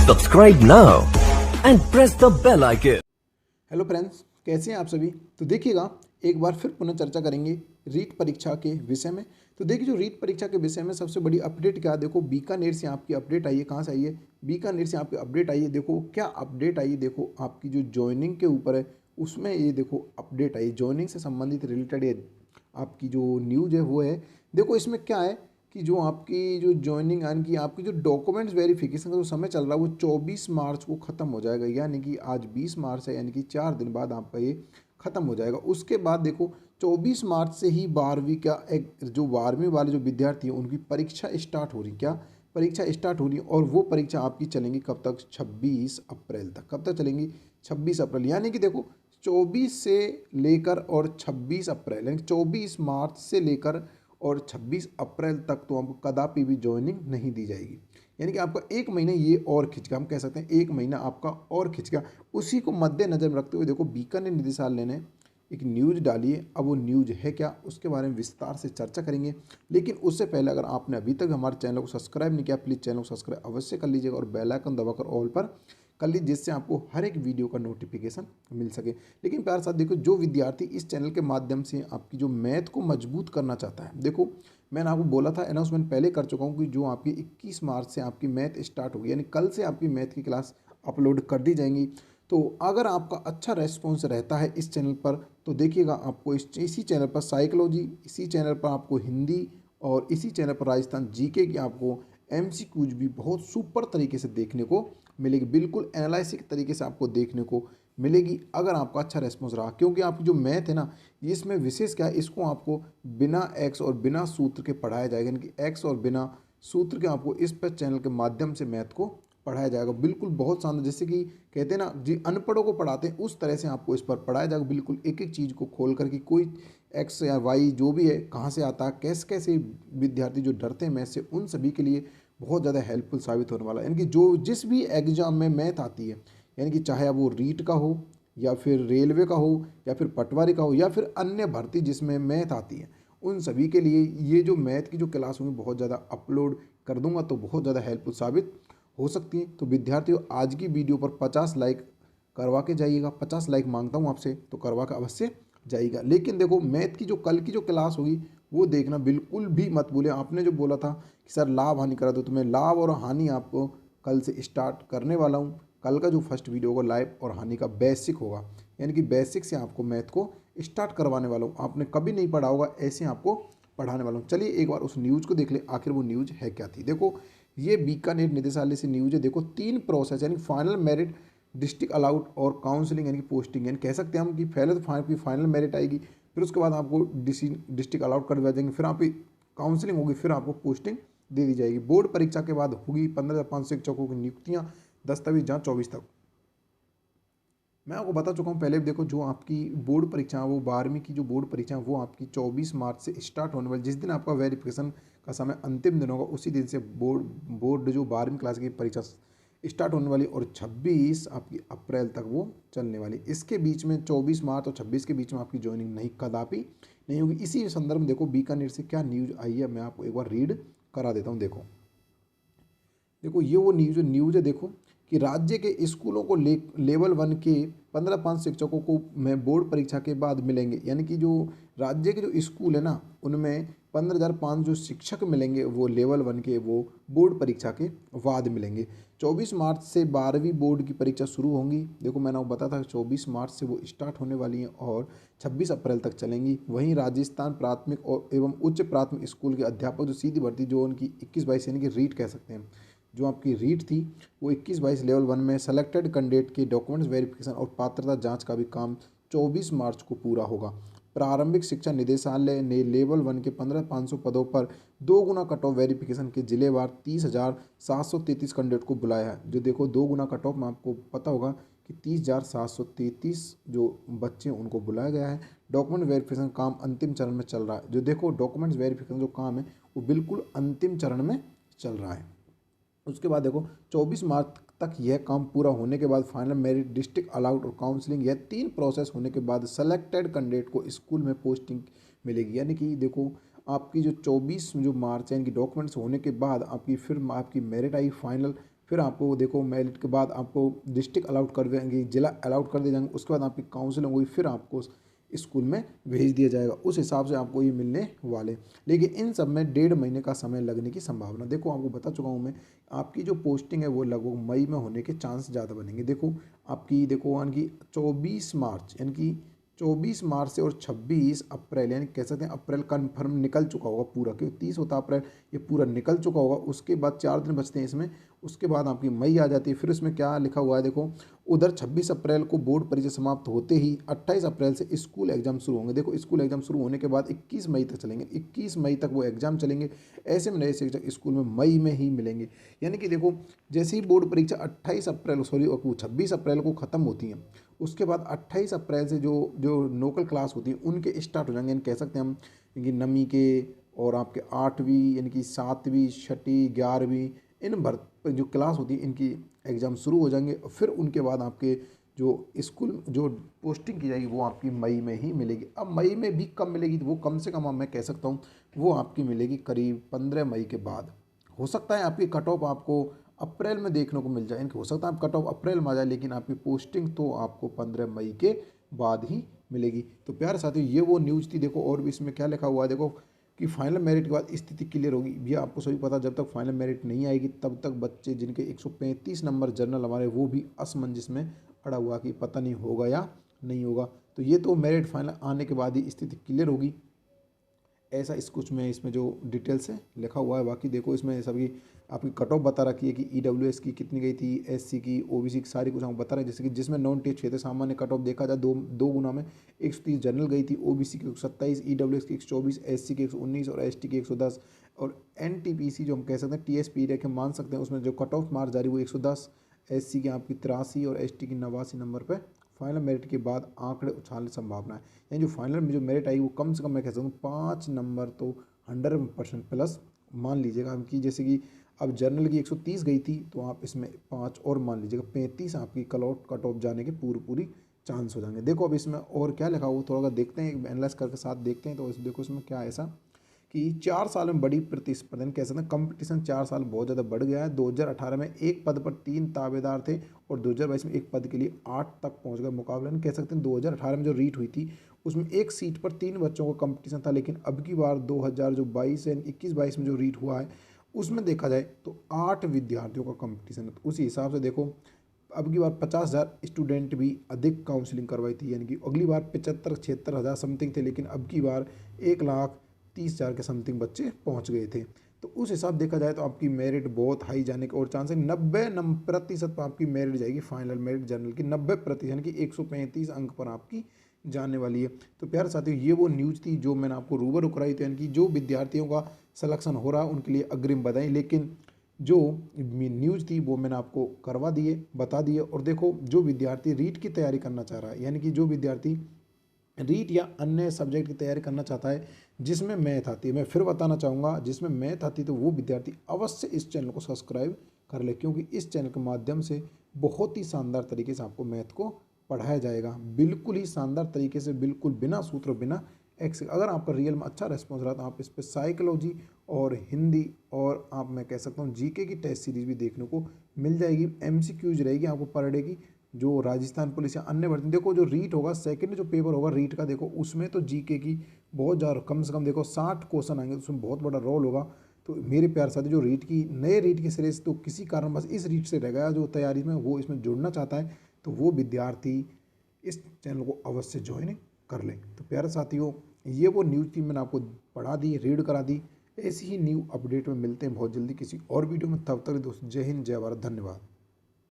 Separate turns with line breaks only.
Subscribe now and press the bell icon.
Hello friends, कैसे हैं आप सभी। तो देखिएगा, एक बार फिर पुनः चर्चा करेंगे रीट परीक्षा के विषय में। तो देखिए, जो रीट परीक्षा के विषय में सबसे बड़ी अपडेट क्या है, देखो बीकानेर से आपकी अपडेट आई है। कहाँ से आई है? बीकानेर से आपकी अपडेट आई है। देखो क्या अपडेट आई है, देखो आपकी जो ज्वाइनिंग के ऊपर है उसमें ये देखो अपडेट आई, ज्वाइनिंग से संबंधित रिलेटेड ये आपकी जो न्यूज़ है वो है। देखो इसमें क्या है कि जो आपकी जो ज्वाइनिंग यानी कि आपकी जो डॉक्यूमेंट्स वेरिफिकेशन का जो समय चल रहा है वो 24 मार्च को ख़त्म हो जाएगा। यानी कि आज 20 मार्च है, यानी कि 4 दिन बाद आपका ये ख़त्म हो जाएगा। उसके बाद देखो 24 मार्च से ही 12वीं का एक जो 12वीं वाले जो विद्यार्थी हैं उनकी परीक्षा स्टार्ट हो रही। क्या परीक्षा स्टार्ट हो रही? और वो परीक्षा आपकी चलेंगी कब तक? 26 अप्रैल तक। कब तक चलेंगी? 26 अप्रैल। यानी कि देखो 24 से लेकर और 26 अप्रैल, यानी 24 मार्च से लेकर और 26 अप्रैल तक तो आपको कदापि भी ज्वाइनिंग नहीं दी जाएगी। यानी कि आपका एक महीने ये और खिंच गया, हम कह सकते हैं एक महीना आपका और खिंच गया। उसी को मद्देनजर में रखते हुए देखो बीकानेर निदेशालय ने एक न्यूज़ डाली है। अब वो न्यूज़ है क्या, उसके बारे में विस्तार से चर्चा करेंगे। लेकिन उससे पहले अगर आपने अभी तक हमारे चैनल को सब्सक्राइब नहीं किया, प्लीज़ चैनल को सब्सक्राइब अवश्य कर लीजिएगा और बेल आइकन दबाकर ऑल पर कर लीजिए, जिससे आपको हर एक वीडियो का नोटिफिकेशन मिल सके। लेकिन प्यार साथ देखो, जो विद्यार्थी इस चैनल के माध्यम से आपकी जो मैथ को मजबूत करना चाहता है, देखो मैंने आपको बोला था, अनाउंसमेंट पहले कर चुका हूँ कि जो आपकी 21 मार्च से आपकी मैथ स्टार्ट होगी, यानी कल से आपकी मैथ की क्लास अपलोड कर दी जाएंगी। तो अगर आपका अच्छा रेस्पॉन्स रहता है इस चैनल पर तो देखिएगा आपको इसी चैनल पर साइकोलॉजी, इसी चैनल पर आपको हिंदी और इसी चैनल पर राजस्थान जीके की आपको एमसीक्यूज भी बहुत सुपर तरीके से देखने को मिलेगी। बिल्कुल एनालिसिस तरीके से आपको देखने को मिलेगी अगर आपका अच्छा रेस्पॉन्स रहा। क्योंकि आपकी जो मैथ है ना, इसमें विशेष क्या है, इसको आपको बिना एक्स और बिना सूत्र के पढ़ाया जाएगा। यानी कि एक्स और बिना सूत्र के आपको इस पर चैनल के माध्यम से मैथ को पढ़ाया जाएगा। बिल्कुल बहुत शानदार, जैसे कि कहते हैं ना जी अनपढ़ों को पढ़ाते हैं, उस तरह से आपको इस पर पढ़ाया जाएगा। बिल्कुल एक एक चीज़ को खोल कर कि कोई एक्स या वाई जो भी है कहाँ से आता है, कैसे कैसे विद्यार्थी जो डरते हैं मैथ से, उन सभी के लिए बहुत ज़्यादा हेल्पफुल साबित होने वाला है। यानी कि जो जिस भी एग्जाम में मैथ आती है, यानी कि चाहे वो रीट का हो या फिर रेलवे का हो या फिर पटवारी का हो या फिर अन्य भर्ती जिसमें मैथ आती है, उन सभी के लिए ये जो मैथ की जो क्लास होंगी बहुत ज़्यादा अपलोड कर दूंगा, तो बहुत ज़्यादा हेल्पफुल साबित हो सकती है। तो विद्यार्थियों, आज की वीडियो पर 50 लाइक करवा के जाइएगा। 50 लाइक मांगता हूँ आपसे, तो करवा के अवश्य जाइएगा। लेकिन देखो मैथ की जो कल की जो क्लास होगी वो देखना बिल्कुल भी मत भूलें। आपने जो बोला था कि सर लाभ हानि करा दो, तो मैं लाभ और हानि आपको कल से स्टार्ट करने वाला हूँ। कल का जो फर्स्ट वीडियो होगा लाइव और हानि का बेसिक होगा, यानी कि बेसिक से आपको मैथ को स्टार्ट करवाने वाला हूँ। आपने कभी नहीं पढ़ा होगा, ऐसे आपको पढ़ाने वाला हूँ। चलिए एक बार उस न्यूज़ को देख ले, आखिर वो न्यूज़ है क्या थी। देखो ये बीकानेर निदेशालय से न्यूज़ है। देखो 3 प्रोसेस, यानी फाइनल मेरिट, डिस्ट्रिक्ट अलाउट और काउंसलिंग यानी कि पोस्टिंग। यानी कह सकते हैं हम कि पहले तो फाइनल मेरिट आएगी, फिर उसके बाद आपको डिस्ट्रिक्ट अलाउट कर दिया जाएंगे, फिर आपकी काउंसलिंग होगी, फिर आपको पोस्टिंग दे दी जाएगी। बोर्ड परीक्षा के बाद होगी 15,500 शिक्षकों की नियुक्तियां, दस्तावेज जांच 24 तक। मैं आपको बता चुका हूँ पहले। देखो जो आपकी बोर्ड परीक्षा है वो 12वीं की जो बोर्ड परीक्षा है वो आपकी 24 मार्च से स्टार्ट होने वाली। जिस दिन आपका वेरिफिकेशन का समय अंतिम दिन होगा उसी दिन से बोर्ड जो 12वीं क्लास की परीक्षा स्टार्ट होने वाली और 26 आपकी अप्रैल तक वो चलने वाली। इसके बीच में 24 मार्च और 26 के बीच में आपकी ज्वाइनिंग नहीं, कदापि नहीं होगी। इसी संदर्भ में देखो बीकानेर से क्या न्यूज़ आई है, मैं आपको एक बार रीड करा देता हूँ। देखो ये वो न्यूज़ है। देखो कि राज्य के स्कूलों को लेवल 1 के 15,500 शिक्षकों को में बोर्ड परीक्षा के बाद मिलेंगे। यानी कि जो राज्य के जो स्कूल है ना, उनमें 15,500 जो शिक्षक मिलेंगे वो लेवल 1 के, वो बोर्ड परीक्षा के बाद मिलेंगे। 24 मार्च से 12वीं बोर्ड की परीक्षा शुरू होंगी। देखो मैंने आपको बताया था 24 मार्च से वो स्टार्ट होने वाली हैं और 26 अप्रैल तक चलेंगी। वहीं राजस्थान प्राथमिक और एवं उच्च प्राथमिक स्कूल के अध्यापक जो सीधी भर्ती जो उनकी 21-22 यानी कि रीट कह सकते हैं, जो आपकी रीट थी वो 21-22 लेवल 1 में सेलेक्टेड कैंडिडेट के डॉक्यूमेंट्स वेरिफिकेशन और पात्रता जांच का भी काम 24 मार्च को पूरा होगा। प्रारंभिक शिक्षा निदेशालय ने लेवल 1 के 15,500 पदों पर 2 गुना कट ऑफ वेरिफिकेशन के जिलेवार 30,733 कैंडिडेट को बुलाया है। जो देखो 2 गुना कट ऑफ में आपको पता होगा कि 30,733 जो बच्चे उनको बुलाया गया है। डॉक्यूमेंट वेरिफिकेशन काम अंतिम चरण में चल रहा है। जो देखो डॉक्यूमेंट्स वेरिफिकेशन जो काम है वो बिल्कुल अंतिम चरण में चल रहा है। उसके बाद देखो 24 मार्च तक यह काम पूरा होने के बाद फाइनल मेरिट, डिस्ट्रिक्ट अलाउट और काउंसलिंग, यह 3 प्रोसेस होने के बाद सेलेक्टेड कैंडिडेट को स्कूल में पोस्टिंग मिलेगी। यानी कि देखो आपकी जो 24 जो मार्च है इनकी डॉक्यूमेंट्स होने के बाद आपकी फिर आपकी मेरिट आई फाइनल, फिर आपको देखो मेरिट के बाद आपको डिस्ट्रिक्ट अलाउट कर देंगे, जिला अलाउट कर दिए जाएंगे, उसके बाद आपकी काउंसलिंग होगी, फिर आपको स्कूल में भेज दिया जाएगा। उस हिसाब से आपको ये मिलने वाले। लेकिन इन सब में 1.5 महीने का समय लगने की संभावना, देखो आपको बता चुका हूँ मैं, आपकी जो पोस्टिंग है वो लगभग मई में होने के चांस ज़्यादा बनेंगे। देखो आपकी देखो यानी कि 24 मार्च यानी कि 24 मार्च से और 26 अप्रैल यानी कह सकते हैं अप्रैल कन्फर्म निकल चुका होगा पूरा, क्योंकि 30 होता अप्रैल, ये पूरा निकल चुका होगा। उसके बाद 4 दिन बचते हैं इसमें, उसके बाद आपकी मई आ जाती है। फिर इसमें क्या लिखा हुआ है देखो, उधर 26 अप्रैल को बोर्ड परीक्षा समाप्त होते ही 28 अप्रैल से स्कूल एग्जाम शुरू होंगे। देखो स्कूल एग्जाम शुरू होने के बाद 21 मई तक चलेंगे, 21 मई तक वो एग्जाम चलेंगे। ऐसे में नए शिक्षक स्कूल में मई में ही मिलेंगे। यानी कि देखो जैसे ही बोर्ड परीक्षा 28 अप्रैल 26 अप्रैल को ख़त्म होती हैं, उसके बाद 28 अप्रैल से जो जो लोकल क्लास होती हैं उनके स्टार्ट हो जाएंगे। यानी कह सकते हैं हम कि नवीं के और आपके 8वीं यानी कि 7वीं 6ठी 11वीं इन भर जो क्लास होती है इनकी एग्ज़ाम शुरू हो जाएंगे। फिर उनके बाद आपके जो स्कूल जो पोस्टिंग की जाएगी वो आपकी मई में ही मिलेगी। अब मई में भी कब मिलेगी, तो वो कम से कम मैं कह सकता हूँ वो आपकी मिलेगी करीब 15 मई के बाद। हो सकता है आपकी कट ऑफ आपको अप्रैल में देखने को मिल जाए, इनकी हो सकता है आप कट ऑफ अप्रैल में आ जाए, लेकिन आपकी पोस्टिंग तो आपको 15 मई के बाद ही मिलेगी। तो प्यारे साथियों ये वो न्यूज़ थी। देखो और भी इसमें क्या लिखा हुआ है देखो कि फाइनल मेरिट के बाद स्थिति क्लियर होगी। ये आपको सभी पता, जब तक फाइनल मेरिट नहीं आएगी तब तक बच्चे जिनके 135 नंबर जनरल हमारे वो भी असमंजस में अड़ा हुआ कि पता नहीं होगा या नहीं होगा। तो ये तो मेरिट फाइनल आने के बाद ही स्थिति क्लियर होगी, ऐसा इस कुछ में इसमें जो डिटेल्स है लिखा हुआ है। बाकी देखो इसमें सभी आपकी कट ऑफ बता रखी है कि ईडब्ल्यूएस की कितनी गई थी, एससी की, ओबीसी की, सारी कुछ हम बता रहे हैं। जैसे कि जिसमें नॉन टेस्ट क्षेत्र सामान्य कट ऑफ देखा जाए दो गुना में 130 जनरल गई थी, ओबीसी की 127, ईडब्ल्यूएस की 124, एससी की 119 और एसटी की 110। और एनटीपीसी जो हम कह सकते हैं टीएसपी के मान सकते हैं, उसमें जो कट ऑफ मार्क जारी वो 110, एससी की आपकी 83 और एसटी की 89 नंबर पर फाइनल मेरिट के बाद आंकड़े उछालने की संभावना है। यानी जो फाइनल में जो मेरिट आई वो कम से कम मैं कह सकता हूँ 5 नंबर तो 100% प्लस मान लीजिएगा कि जैसे कि अब जनरल की 130 गई थी तो आप इसमें 5 और मान लीजिएगा 35 आपकी कट ऑफ जाने के पूरी चांस हो जाएंगे। देखो अब इसमें और क्या लिखा हुआ थोड़ा देखते हैं, एनालाइज करके साथ देखते हैं। तो देखो इसमें क्या है ऐसा कि 4 साल में बड़ी प्रतिस्पर्धा कह सकते हैं, कंपटीशन 4 साल बहुत ज़्यादा बढ़ गया है। 2018 में एक पद पर 3 दावेदार थे और 2022 में एक पद के लिए 8 तक पहुंच गए। मुकाबला कह सकते हैं 2018 में जो रीट हुई थी उसमें एक सीट पर 3 बच्चों का कंपटीशन था, लेकिन अब की बार 2022 या 21-22 में जो रीट हुआ है उसमें देखा जाए तो 8 विद्यार्थियों का कंपटीशन है। तो उसी हिसाब से देखो अब की बार 50,000 स्टूडेंट भी अधिक काउंसलिंग करवाई थी, यानी कि अगली बार 75-76 हज़ार समथिंग थे, लेकिन अब की बार 1,30,000 के समथिंग बच्चे पहुंच गए थे। तो उस हिसाब देखा जाए तो आपकी मेरिट बहुत हाई जाने के और चांस है। 90% पर आपकी मेरिट जाएगी फाइनल मेरिट जनरल की 90%, यानी कि 135 अंक पर आपकी जाने वाली है। तो प्यारे साथियों ये वो न्यूज़ थी जो मैंने आपको रूबरू कराई थी, यानी कि जो विद्यार्थियों का सिलेक्शन हो रहा है उनके लिए अग्रिम बधाई। लेकिन जो न्यूज़ थी वो मैंने आपको करवा दिए बता दिए। और देखो जो विद्यार्थी रीट की तैयारी करना चाह रहा है, यानी कि जो विद्यार्थी रीट या अन्य सब्जेक्ट की तैयारी करना चाहता है जिसमें मैथ आती है, मैं फिर बताना चाहूँगा जिसमें मैथ आती है तो वो विद्यार्थी अवश्य इस चैनल को सब्सक्राइब कर ले, क्योंकि इस चैनल के माध्यम से बहुत ही शानदार तरीके से आपको मैथ को पढ़ाया जाएगा, बिल्कुल ही शानदार तरीके से, बिल्कुल बिना सूत्र बिना एक्स। अगर आपका रियल में अच्छा रिस्पॉन्स रहा तो आप इस पर साइकोलॉजी और हिंदी और आप मैं कह सकता हूँ जीके की टेस्ट सीरीज भी देखने को मिल जाएगी। एमसीक्यूज रहेगी आपको पर डे की, जो राजस्थान पुलिस या अन्य भर्ती। देखो जो रीट होगा सेकंड जो पेपर होगा रीट का, देखो उसमें तो जीके की बहुत ज़्यादा कम से कम देखो 60 क्वेश्चन आएंगे, उसमें बहुत बड़ा रोल होगा। तो मेरे प्यार साथी जो रीट की नए रीट के सिरे से तो किसी कारण बस इस रीट से रह गया जो तैयारी में वो इसमें जुड़ना चाहता है तो वो विद्यार्थी इस चैनल को अवश्य ज्वाइन कर लें। तो प्यारे साथियों ये वो न्यूज़ थी मैंने आपको पढ़ा दी, रीड करा दी। ऐसी ही न्यू अपडेट में मिलते हैं बहुत जल्दी किसी और वीडियो में। तब तक दोस्तों जय हिंद जय भारत, धन्यवाद।